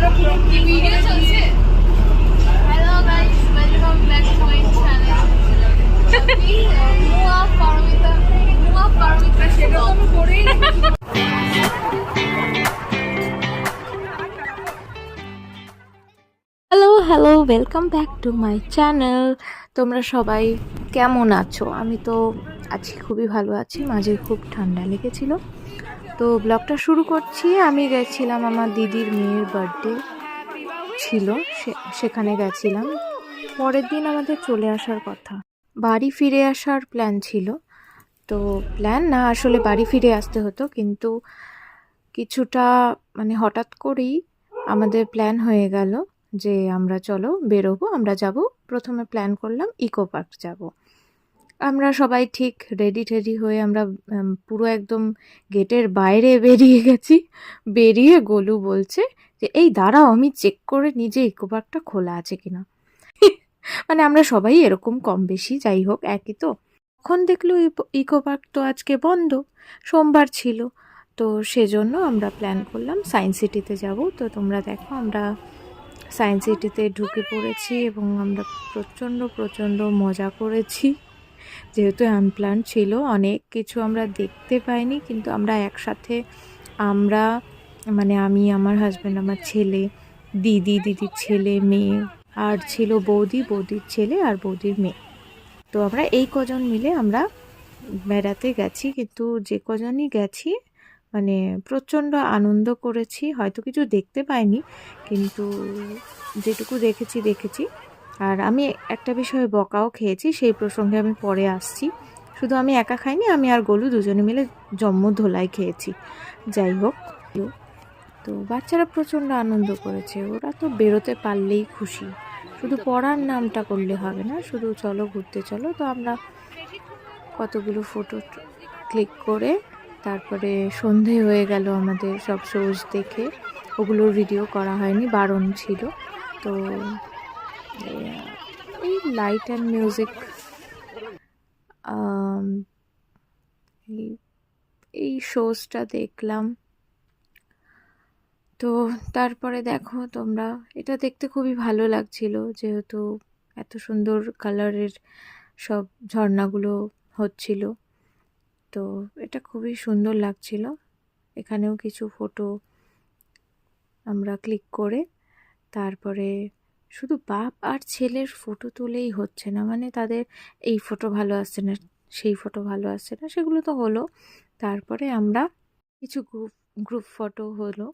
Video চলছে। Hello guys, welcome back to my channel. মুয়া পারমিতা সেটা তো আমি করেই রেখেছি। Hello hello welcome back to my channel. তোমরা সবাই কেমন আছো? আমি তো আছি, খুবই ভালো আছি। মাঝে খুব ঠান্ডা লেগেছিল। তো ব্লগটা শুরু করছি। আমি গেছিলাম, আমার দিদির মেয়ের বার্থডে ছিল, সেখানে গেছিলাম। পরের দিন আমাদের চলে আসার কথা, বাড়ি ফিরে আসার প্ল্যান ছিল। তো প্ল্যান না, আসলে বাড়ি ফিরে আসতে হতো, কিন্তু কিছুটা মানে হঠাৎ করেই আমাদের প্ল্যান হয়ে গেল যে আমরা চলো বেরোবো, আমরা যাব। প্রথমে প্ল্যান করলাম ইকো পার্ক যাব। আমরা সবাই ঠিক রেডি টেডি হয়ে আমরা পুরো একদম গেটের বাইরে বেরিয়ে গেছি। বেরিয়ে গোলু বলছে যে এই দাঁড়াও, আমি চেক করে নিজে ইকো পার্কটা খোলা আছে কিনা। মানে আমরা সবাই এরকম কম বেশি, যাই হোক একই তো। তখন দেখলো ইকো পার্ক তো আজকে বন্ধ, সোমবার ছিল। তো সেজন্য আমরা প্ল্যান করলাম সায়েন্স সিটিতে যাব। তো তোমরা দেখো, আমরা সায়েন্স সিটিতে ঢুকে পড়েছি এবং আমরা প্রচণ্ড প্রচণ্ড মজা করেছি। যেহেতু আনপ্ল্যান ছিল, অনেক কিছু আমরা দেখতে পাইনি, কিন্তু আমরা একসাথে, আমরা মানে আমি, আমার হাজব্যান্ড, আমার ছেলে, দিদির ছেলে মেয়ে, আর ছিল বৌদির ছেলে আর বৌদির মেয়ে। তো আমরা এই কজন মিলে আমরা বেড়াতে গেছি। কিন্তু যে কজনই গেছি মানে প্রচণ্ড আনন্দ করেছি। হয়তো কিছু দেখতে পাইনি, কিন্তু যেটুকু দেখেছি। আর আমি একটা বিষয়ে বকাও খেয়েছি, সেই প্রসঙ্গে আমি পরে আসছি। শুধু আমি একা খাইনি, আমি আর গোলু দুজনে মিলে জম্ম ধোলাই খেয়েছি। যাই হোক, তো বাচ্চারা প্রচণ্ড আনন্দ করেছে। ওরা তো বেরোতে পারলেই খুশি, শুধু পড়ার নামটা করলে হবে না, শুধু চলো ঘুরতে চলো। তো আমরা কতগুলো ফটো ক্লিক করে তারপরে সন্ধে হয়ে গেল আমাদের, সব শোজ দেখে। ওগুলোর ভিডিও করা হয়নি, বারণ ছিল। তো এই লাইট অ্যান্ড মিউজিক, এই শোজটা দেখলাম। তো তারপরে দেখো তোমরা, এটা দেখতে খুবই ভালো লাগছিল, যেহেতু এত সুন্দর কালারের সব ঝর্ণাগুলো হচ্ছিল। তো এটা খুবই সুন্দর লাগছিল। এখানেও কিছু ফটো আমরা ক্লিক করে তারপরে শুধু বাপ আর ছেলের ফটো তুলেই হচ্ছে না, মানে তাদের এই ফটো ভালো আসছে না, সেই ফটো ভালো আসছে না, সেগুলো তো হলো। তারপরে আমরা কিছু গ্রুপ ফটো হলো,